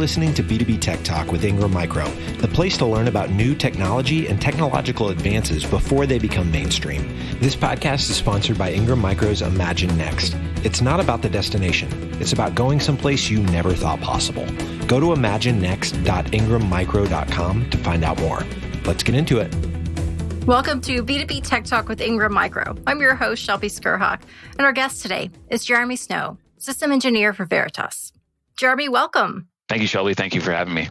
listening to B2B Tech Talk with Ingram Micro, the place to learn about new technology and technological advances before they become mainstream. This podcast is sponsored by Ingram Micro's Imagine Next. It's not about the destination. It's about going someplace you never thought possible. Go to imaginenext.ingrammicro.com to find out more. Let's get into it. Welcome to B2B Tech Talk with Ingram Micro. I'm your host, Shelby Skrhak, and our guest today is Jeremy Snow, System Engineer for Veritas. Jeremy, welcome. Thank you, Shelby. Thank you for having me.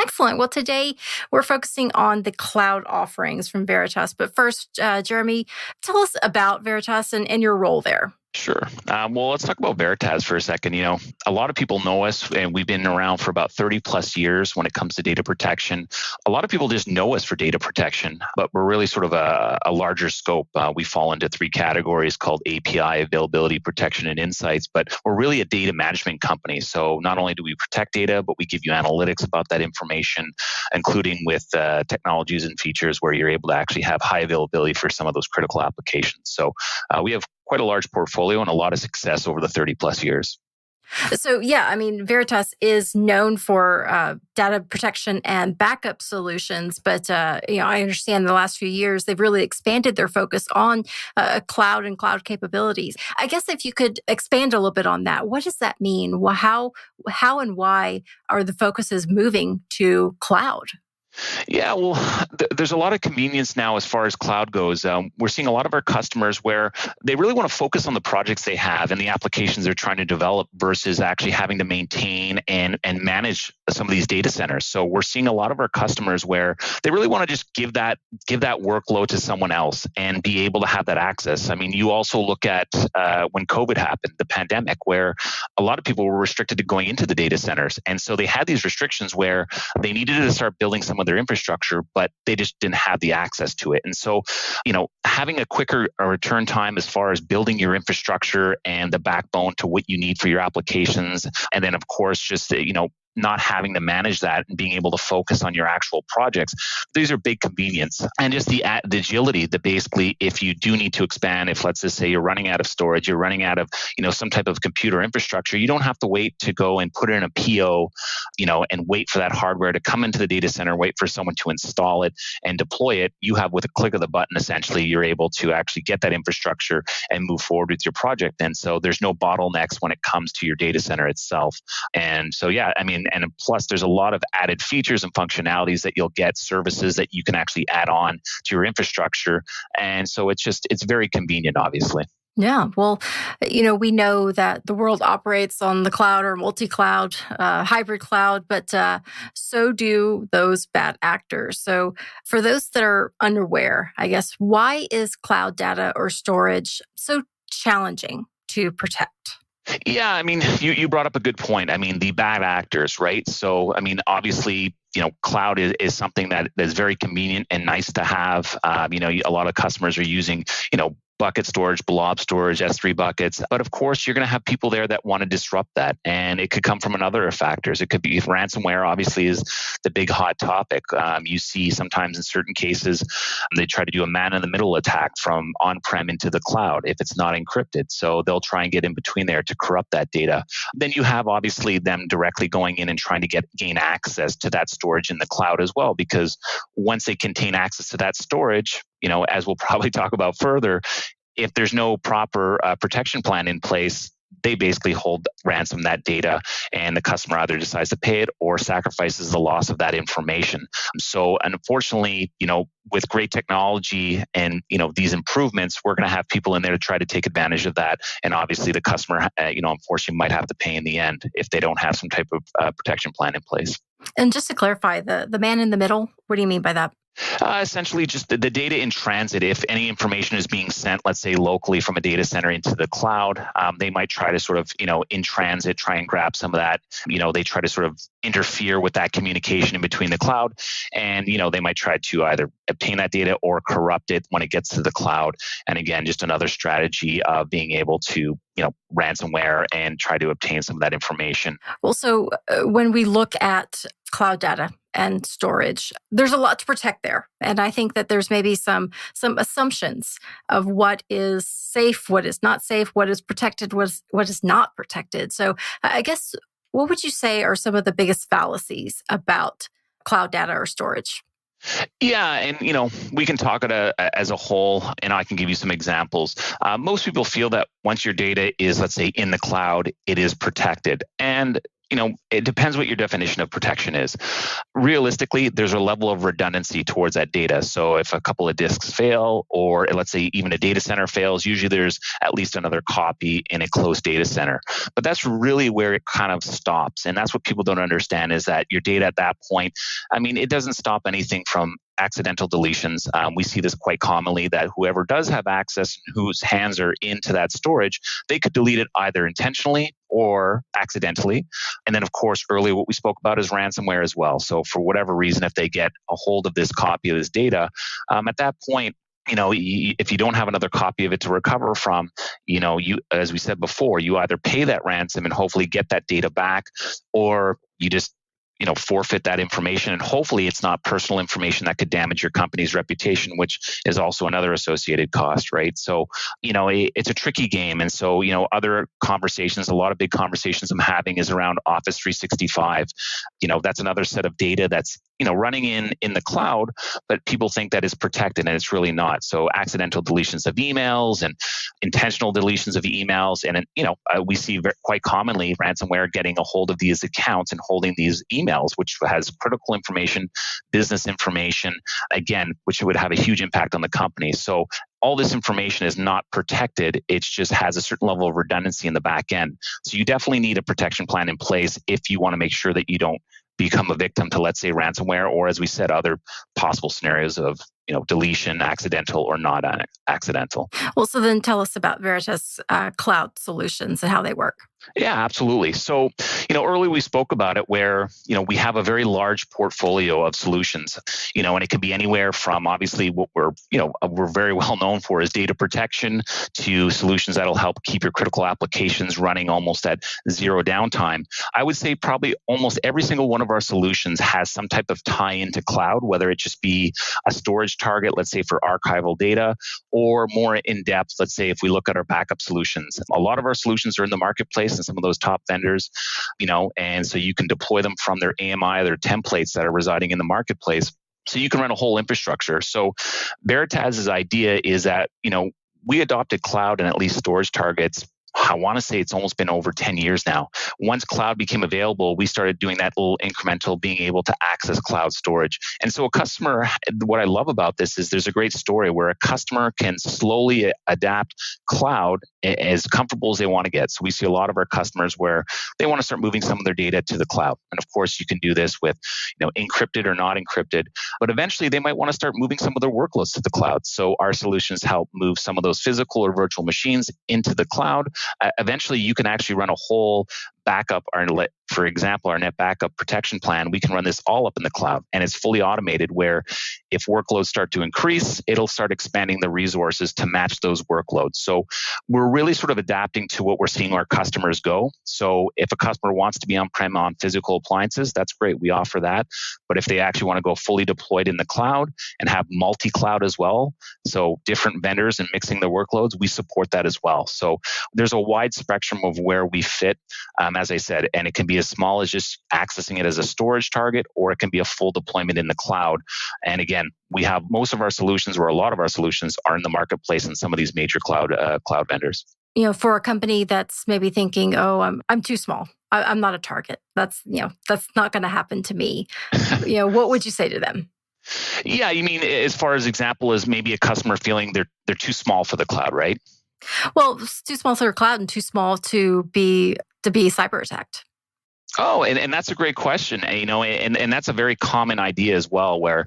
Excellent. Well, today we're focusing on the cloud offerings from Veritas. But first, Jeremy, tell us about Veritas and your role there. Sure. Well, let's talk about Veritas for a second. You know, a lot of people know us, and we've been around for about 30 plus years when it comes to data protection. A lot of people just know us for data protection, but we're really sort of a larger scope. We fall into three categories called API, availability, protection, and insights, but we're really a data management company. So not only do we protect data, but we give you analytics about that information, including with technologies and features where you're able to actually have high availability for some of those critical applications. So we have quite a large portfolio and a lot of success over the 30 plus years. So Veritas is known for data protection and backup solutions, but I understand the last few years they've really expanded their focus on cloud and cloud capabilities. I guess if you could expand a little bit on that, what does that mean? Well, how and why are the focuses moving to cloud? Yeah, well, there's a lot of convenience now as far as cloud goes. We're seeing a lot of our customers where they really want to focus on the projects they have and the applications they're trying to develop versus actually having to maintain and manage some of these data centers. So we're seeing a lot of our customers where they really want to just give that workload to someone else and be able to have that access. I mean, you also look at when COVID happened, the pandemic, where a lot of people were restricted to going into the data centers. And so they had these restrictions where they needed to start building some of their infrastructure, but they just didn't have the access to it. And so, having a quicker return time as far as building your infrastructure and the backbone to what you need for your applications, and then of course, just not having to manage that and being able to focus on your actual projects. These are big convenience. And just the agility that basically, if you do need to expand, if let's just say you're running out of storage, you're running out of, some type of computer infrastructure, you don't have to wait to go and put in a PO, and wait for that hardware to come into the data center, wait for someone to install it and deploy it. You have, with a click of the button, essentially, you're able to actually get that infrastructure and move forward with your project. And so there's no bottlenecks when it comes to your data center itself. And so, and plus there's a lot of added features and functionalities that you'll get, services that you can actually add on to your infrastructure. And so it's very convenient, obviously. Yeah, well, we know that the world operates on the cloud or multi-cloud, hybrid cloud, but so do those bad actors. So for those that are unaware, I guess, why is cloud data or storage so challenging to protect? Yeah, you brought up a good point. The bad actors, right? So, obviously, cloud is something that is very convenient and nice to have. A lot of customers are using, bucket storage, blob storage, S3 buckets. But of course, you're going to have people there that want to disrupt that. And it could come from another factors. It could be ransomware, obviously, is the big hot topic. You see sometimes in certain cases, they try to do a man-in-the-middle attack from on-prem into the cloud if it's not encrypted. So they'll try and get in between there to corrupt that data. Then you have, obviously, them directly going in and trying to gain access to that storage in the cloud as well, because once they contain access to that storage, as we'll probably talk about further, if there's no proper protection plan in place, they basically hold ransom that data, and the customer either decides to pay it or sacrifices the loss of that information. So unfortunately, with great technology and, these improvements, we're going to have people in there to try to take advantage of that. And obviously the customer, unfortunately might have to pay in the end if they don't have some type of protection plan in place. And just to clarify, the man in the middle, what do you mean by that? Essentially, just the data in transit. If any information is being sent, let's say locally from a data center into the cloud, they might try to sort of, in transit, try and grab some of that. They try to sort of interfere with that communication in between the cloud. And, they might try to either obtain that data or corrupt it when it gets to the cloud. And again, just another strategy of being able to, ransomware and try to obtain some of that information. Well, so when we look at cloud data and storage, there's a lot to protect there. And I think that there's maybe some assumptions of what is safe, what is not safe, what is protected, what is not protected. So I guess What would you say are some of the biggest fallacies about cloud data or storage? Yeah, and we can talk as a whole, and I can give you some examples. Most people feel that once your data is, let's say, in the cloud, it is protected, and it depends what your definition of protection is. Realistically, there's a level of redundancy towards that data. So if a couple of disks fail, or let's say even a data center fails, usually there's at least another copy in a closed data center. But that's really where it kind of stops. And that's what people don't understand, is that your data at that point, it doesn't stop anything from accidental deletions. We see this quite commonly, that whoever does have access and whose hands are into that storage, they could delete it either intentionally or accidentally. And then, of course, earlier what we spoke about is ransomware as well. So for whatever reason, if they get a hold of this copy of this data, at that point, if you don't have another copy of it to recover from, you, as we said before, you either pay that ransom and hopefully get that data back, or you just forfeit that information, and hopefully it's not personal information that could damage your company's reputation, which is also another associated cost, right? So, it's a tricky game. And so, other conversations, a lot of big conversations I'm having is around Office 365. That's another set of data that's, running in the cloud, but people think that is protected, and it's really not. So accidental deletions of emails and intentional deletions of emails. And, we see quite commonly ransomware getting a hold of these accounts and holding these emails, which has critical information, business information, again, which would have a huge impact on the company. So all this information is not protected. It just has a certain level of redundancy in the back end. So you definitely need a protection plan in place if you want to make sure that you don't become a victim to, let's say, ransomware, or, as we said, other possible scenarios of deletion, accidental or not accidental. Well, so then tell us about Veritas cloud solutions and how they work. Yeah, absolutely. So, earlier we spoke about it, where, we have a very large portfolio of solutions, and it can be anywhere from, obviously, what we're very well known for is data protection, to solutions that'll help keep your critical applications running almost at zero downtime. I would say probably almost every single one of our solutions has some type of tie into cloud, whether it just be a storage target, let's say for archival data, or more in depth, let's say if we look at our backup solutions. A lot of our solutions are in the marketplace and some of those top vendors, and so you can deploy them from their AMI, their templates that are residing in the marketplace. So you can run a whole infrastructure. So Veritas' idea is that, we adopted cloud and at least storage targets. I want to say it's almost been over 10 years now. Once cloud became available, we started doing that little incremental being able to access cloud storage. And so a customer, what I love about this is there's a great story where a customer can slowly adapt cloud as comfortable as they want to get. So we see a lot of our customers where they want to start moving some of their data to the cloud. And of course, you can do this with, encrypted or not encrypted, but eventually they might want to start moving some of their workloads to the cloud. So our solutions help move some of those physical or virtual machines into the cloud. Eventually, you can actually run a whole backup, for example, our net backup protection plan. We can run this all up in the cloud, and it's fully automated, where if workloads start to increase, it'll start expanding the resources to match those workloads. So we're really sort of adapting to what we're seeing our customers go. So if a customer wants to be on-prem on physical appliances, that's great. We offer that. But if they actually want to go fully deployed in the cloud and have multi-cloud as well, so different vendors and mixing their workloads, we support that as well. So there's a wide spectrum of where we fit, as I said, and it can be as small as just accessing it as a storage target, or it can be a full deployment in the cloud. And again, we have most of our solutions, or a lot of our solutions, are in the marketplace in some of these major cloud vendors. For a company that's maybe thinking, "Oh, I'm too small. I'm not a target. That's not going to happen to me." What would you say to them? Yeah, you mean as far as example as maybe a customer feeling they're too small for the cloud, right? Well, it's too small for a cloud and too small to be cyber attacked. Oh, and that's a great question, and that's a very common idea as well, where,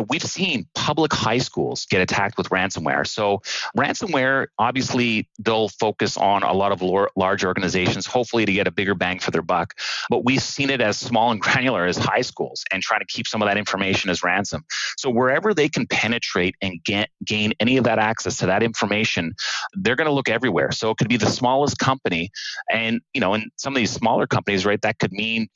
we've seen public high schools get attacked with ransomware. So ransomware, obviously, they'll focus on a lot of large organizations, hopefully to get a bigger bang for their buck. But we've seen it as small and granular as high schools, and trying to keep some of that information as ransom. So wherever they can penetrate and gain any of that access to that information, they're going to look everywhere. So it could be the smallest company, and, and some of these smaller companies, right, that could mean,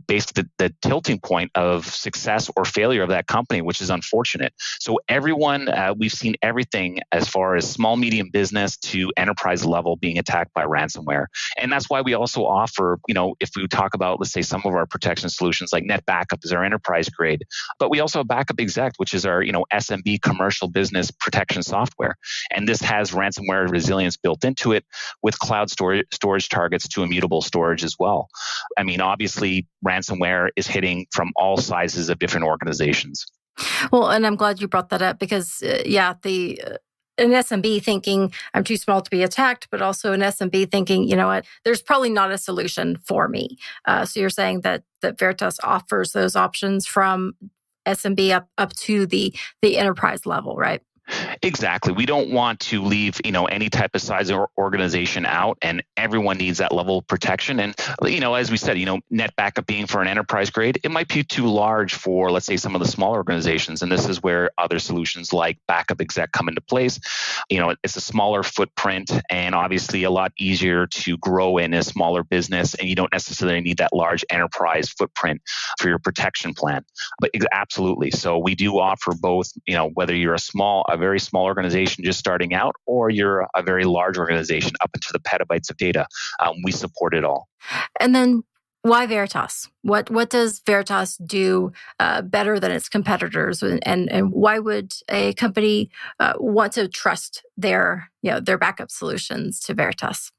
basically the tilting point of success or failure of that company, which is unfortunate. So everyone, we've seen everything as far as small, medium business to enterprise level being attacked by ransomware. And that's why we also offer, if we talk about, let's say, some of our protection solutions like Net Backup is our enterprise grade, but we also have Backup Exec, which is our, SMB commercial business protection software. And this has ransomware resilience built into it with cloud storage targets to immutable storage as well. I mean, obviously, ransomware is hitting from all sizes of different organizations. Well, and I'm glad you brought that up because, an SMB thinking I'm too small to be attacked, but also an SMB thinking, you know what, there's probably not a solution for me. So you're saying that Veritas offers those options from SMB up to the enterprise level, right? Exactly. We don't want to leave, any type of size or organization out, and everyone needs that level of protection. And, as we said, Net Backup being for an enterprise grade, it might be too large for, let's say, some of the smaller organizations. And this is where other solutions like Backup Exec come into place. It's a smaller footprint and obviously a lot easier to grow in a smaller business. And you don't necessarily need that large enterprise footprint for your protection plan. But absolutely. So we do offer both, whether you're a very small organization just starting out, or you're a very large organization up into the petabytes of data. We support it all. And then why Veritas? What does Veritas do better than its competitors? And why would a company want to trust their backup solutions to Veritas?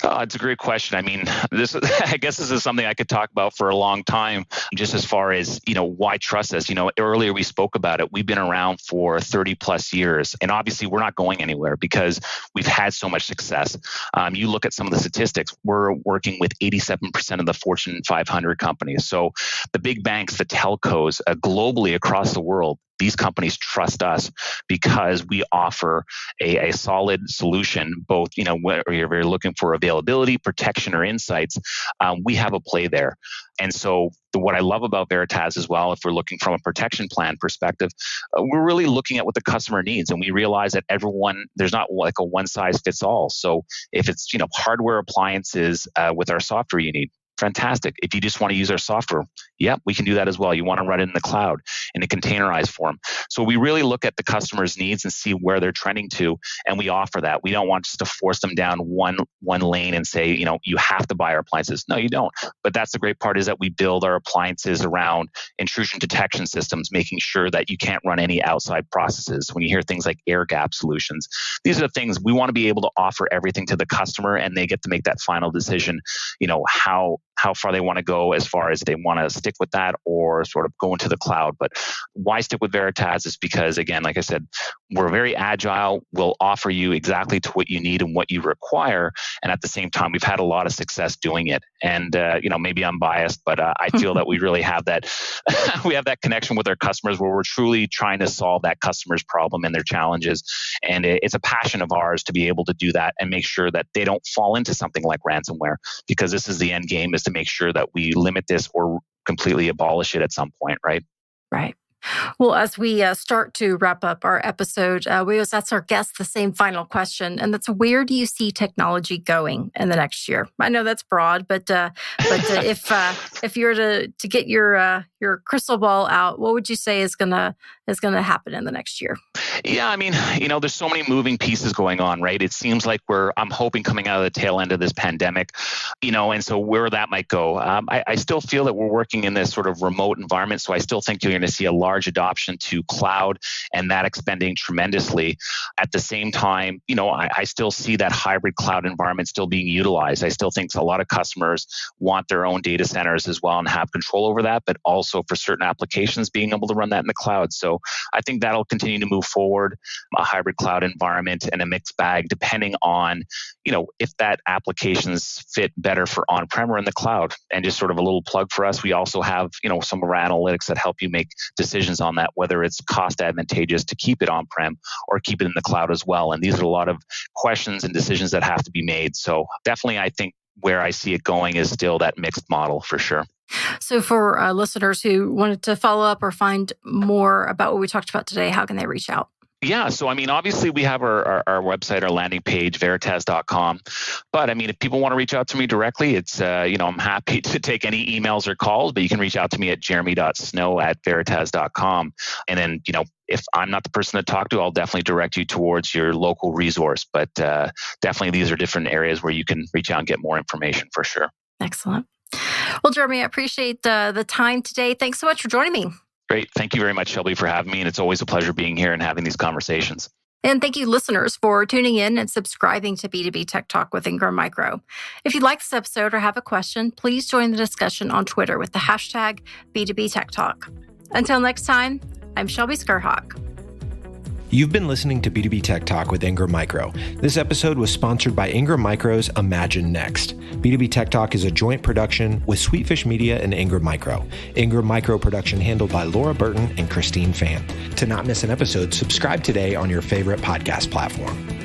It's a great question. I mean, I guess this is something I could talk about for a long time, just as far as, why trust us. Earlier we spoke about it. We've been around for 30 plus years, and obviously we're not going anywhere because we've had so much success. You look at some of the statistics, we're working with 87% of the Fortune 500 companies. So the big banks, the telcos, globally across the world, these companies trust us because we offer a solid solution, both, whether you're looking for availability, protection, or insights, we have a play there. And so what I love about Veritas as well, if we're looking from a protection plan perspective, we're really looking at what the customer needs. And we realize that there's not like a one size fits all. So if it's, hardware appliances with our software you need, fantastic. If you just want to use our software, we can do that as well. You want to run it in the cloud in a containerized form. So we really look at the customer's needs and see where they're trending to, and we offer that. We don't want just to force them down one lane and say, you have to buy our appliances. No, you don't. But that's the great part, is that we build our appliances around intrusion detection systems, making sure that you can't run any outside processes. When you hear things like air gap solutions, these are the things we want to be able to offer everything to the customer, and they get to make that final decision, how far they want to go as far as they want to stick with that or sort of go into the cloud. But why stick with Veritas is because, again, like I said, we're very agile. We'll offer you exactly to what you need and what you require. And at the same time, we've had a lot of success doing it. And, maybe I'm biased, but I feel that we really have that, we have that connection with our customers where we're truly trying to solve that customer's problem and their challenges. And it's a passion of ours to be able to do that and make sure that they don't fall into something like ransomware, because this is the end game, is to make sure that we limit this or completely abolish it at some point, right? Right. Well, as we start to wrap up our episode, we always ask our guests the same final question, and that's, where do you see technology going in the next year? I know that's broad, but if you were to get your crystal ball out, what would you say is gonna happen in the next year? Yeah, I mean, there's so many moving pieces going on, right? It seems like I'm hoping coming out of the tail end of this pandemic, and so where that might go. I still feel that we're working in this sort of remote environment, so I still think you're going to see a large adoption to cloud, and that expanding tremendously. At the same time, I still see that hybrid cloud environment still being utilized. I still think a lot of customers want their own data centers as well and have control over that, but also for certain applications being able to run that in the cloud. So I think that'll continue to move forward, a hybrid cloud environment and a mixed bag, depending on, if that applications fit better for on-prem or in the cloud. And just sort of a little plug for us, we also have, some of our analytics that help you make decisions on that, whether it's cost advantageous to keep it on-prem or keep it in the cloud as well. And these are a lot of questions and decisions that have to be made. So definitely, I think where I see it going is still that mixed model for sure. So for listeners who wanted to follow up or find more about what we talked about today, how can they reach out? Yeah. So, I mean, obviously we have our website, our landing page, veritas.com. But I mean, if people want to reach out to me directly, it's, I'm happy to take any emails or calls, but you can reach out to me at jeremy.snow@veritas.com. And then, if I'm not the person to talk to, I'll definitely direct you towards your local resource. But definitely these are different areas where you can reach out and get more information for sure. Excellent. Well, Jeremy, I appreciate the time today. Thanks so much for joining me. Great. Thank you very much, Shelby, for having me. And it's always a pleasure being here and having these conversations. And thank you, listeners, for tuning in and subscribing to B2B Tech Talk with Ingram Micro. If you like this episode or have a question, please join the discussion on Twitter with the hashtag B2B Tech Talk. Until next time, I'm Shelby Skrhak. You've been listening to B2B Tech Talk with Ingram Micro. This episode was sponsored by Ingram Micro's Imagine Next. B2B Tech Talk is a joint production with Sweetfish Media and Ingram Micro. Ingram Micro production handled by Laura Burton and Christine Fan. To not miss an episode, subscribe today on your favorite podcast platform.